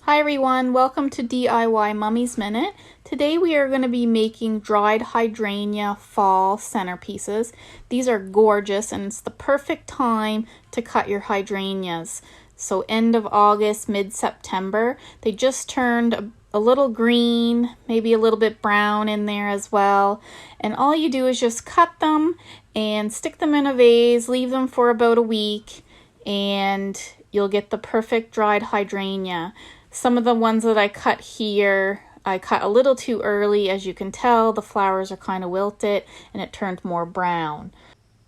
Hi everyone, welcome to DIY Mummy's Minute. Today we are going to be making dried hydrangea fall centerpieces. These are gorgeous and it's the perfect time to cut your hydrangeas. So end of August, mid-September. They just turned a little green, maybe a little bit brown in there as well. And all you do is just cut them and stick them in a vase, leave them for about a week, and you'll get the perfect dried hydrangea. Some of the ones that I cut here, I cut a little too early. As you can tell, the flowers are kind of wilted and it turned more brown.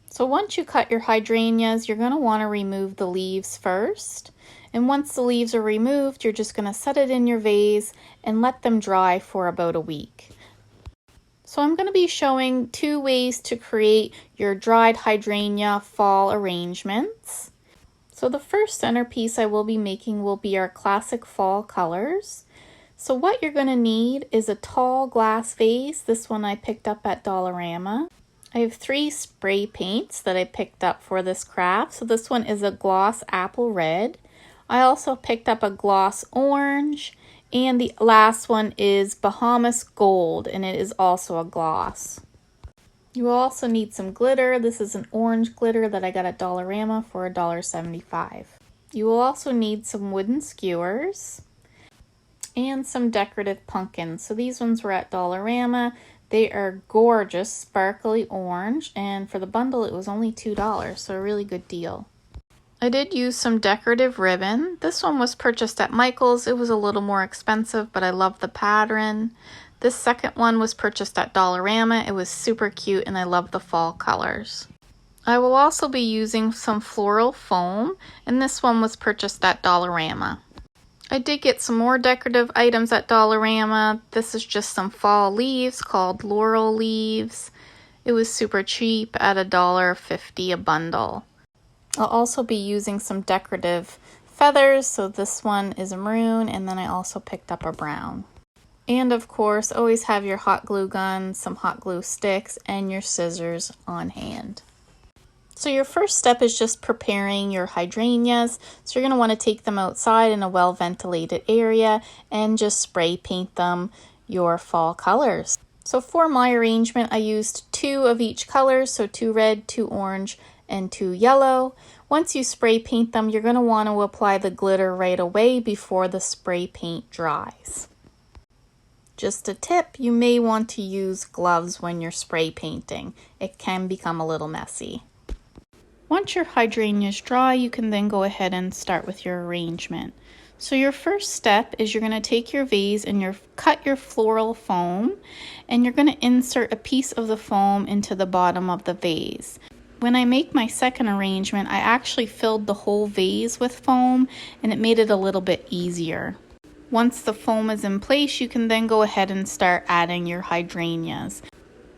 So once you cut your hydrangeas, you're going to want to remove the leaves first. And once the leaves are removed, you're just going to set it in your vase and let them dry for about a week. So I'm going to be showing two ways to create your dried hydrangea fall arrangements. So the first centerpiece I will be making will be our classic fall colors. So what you're going to need is a tall glass vase. This one I picked up at Dollarama. I have 3 spray paints that I picked up for this craft. So this one is a gloss apple red. I also picked up a gloss orange, and the last one is Bahamas gold, and it is also a gloss. You will also need some glitter. This is an orange glitter that I got at Dollarama for $1.75. You will also need some wooden skewers and some decorative pumpkins. So these ones were at Dollarama. They are gorgeous, sparkly orange, and for the bundle it was only $2, so a really good deal. I did use some decorative ribbon. This one was purchased at Michael's. It was a little more expensive, but I love the pattern. This second one was purchased at Dollarama. It was super cute and I love the fall colors. I will also be using some floral foam, and this one was purchased at Dollarama. I did get some more decorative items at Dollarama. This is just some fall leaves called laurel leaves. It was super cheap at $1.50 a bundle. I'll also be using some decorative feathers. So this one is a maroon, and then I also picked up a brown. And of course, always have your hot glue gun, some hot glue sticks, and your scissors on hand. So your first step is just preparing your hydrangeas. So you're going to want to take them outside in a well-ventilated area and just spray paint them your fall colors. So for my arrangement, I used 2 of each color, so 2 red, 2 orange, and 2 yellow. Once you spray paint them, you're going to want to apply the glitter right away before the spray paint dries. Just a tip, you may want to use gloves when you're spray painting. It can become a little messy. Once your hydrangeas dry, you can then go ahead and start with your arrangement. So your first step is you're going to take your vase and cut your floral foam, and you're going to insert a piece of the foam into the bottom of the vase. When I make my second arrangement, I actually filled the whole vase with foam, and it made it a little bit easier. Once the foam is in place, you can then go ahead and start adding your hydrangeas.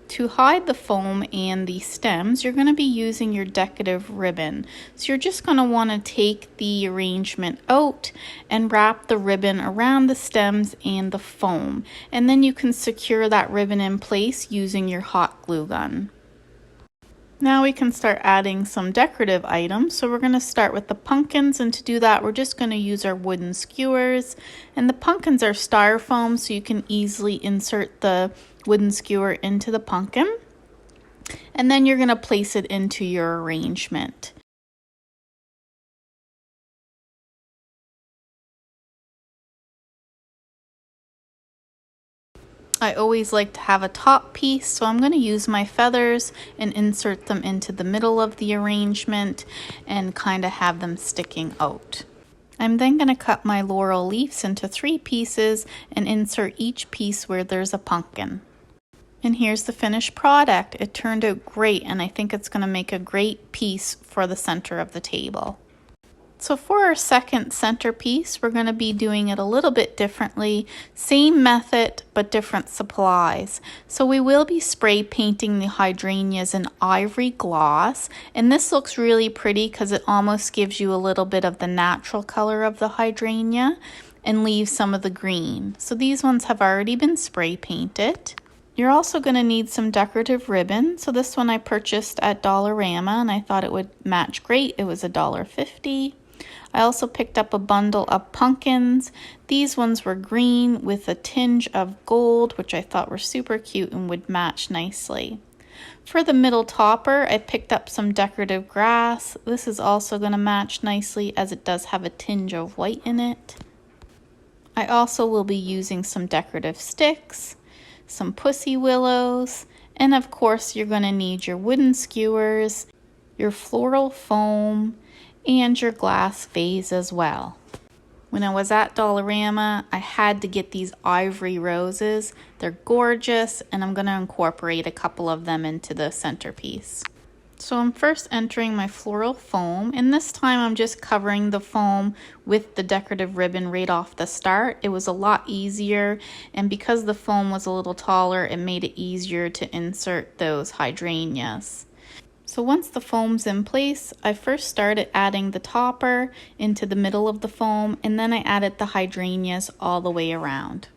To hide the foam and the stems, you're going to be using your decorative ribbon. So you're just going to want to take the arrangement out and wrap the ribbon around the stems and the foam. And then you can secure that ribbon in place using your hot glue gun. Now we can start adding some decorative items. So we're going to start with the pumpkins, and to do that we're just going to use our wooden skewers. And the pumpkins are styrofoam, so you can easily insert the wooden skewer into the pumpkin. And then you're going to place it into your arrangement. I always like to have a top piece, so I'm going to use my feathers and insert them into the middle of the arrangement and kind of have them sticking out. I'm then going to cut my laurel leaves into 3 pieces and insert each piece where there's a pumpkin. And here's the finished product. It turned out great, and I think it's going to make a great piece for the center of the table. So for our second centerpiece, we're going to be doing it a little bit differently. Same method, but different supplies. So we will be spray painting the hydrangeas in ivory gloss. And this looks really pretty because it almost gives you a little bit of the natural color of the hydrangea and leaves some of the green. So these ones have already been spray painted. You're also going to need some decorative ribbon. So this one I purchased at Dollarama and I thought it would match great. It was $1.50. I also picked up a bundle of pumpkins. These ones were green with a tinge of gold, which I thought were super cute and would match nicely. For the middle topper, I picked up some decorative grass. This is also going to match nicely as it does have a tinge of white in it. I also will be using some decorative sticks, some pussy willows, and of course you're going to need your wooden skewers, your floral foam, and your glass vase as well. When I was at Dollarama, I had to get these ivory roses. They're gorgeous, and I'm going to incorporate a couple of them into the centerpiece. So I'm first entering my floral foam, and this time I'm just covering the foam with the decorative ribbon right off the start. It was a lot easier, and because the foam was a little taller, it made it easier to insert those hydrangeas. So once the foam's in place, I first started adding the topper into the middle of the foam, and then I added the hydrangeas all the way around.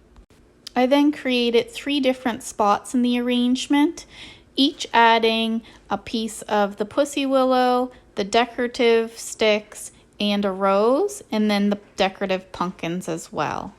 I then created 3 different spots in the arrangement, each adding a piece of the pussy willow, the decorative sticks, and a rose, and then the decorative pumpkins as well.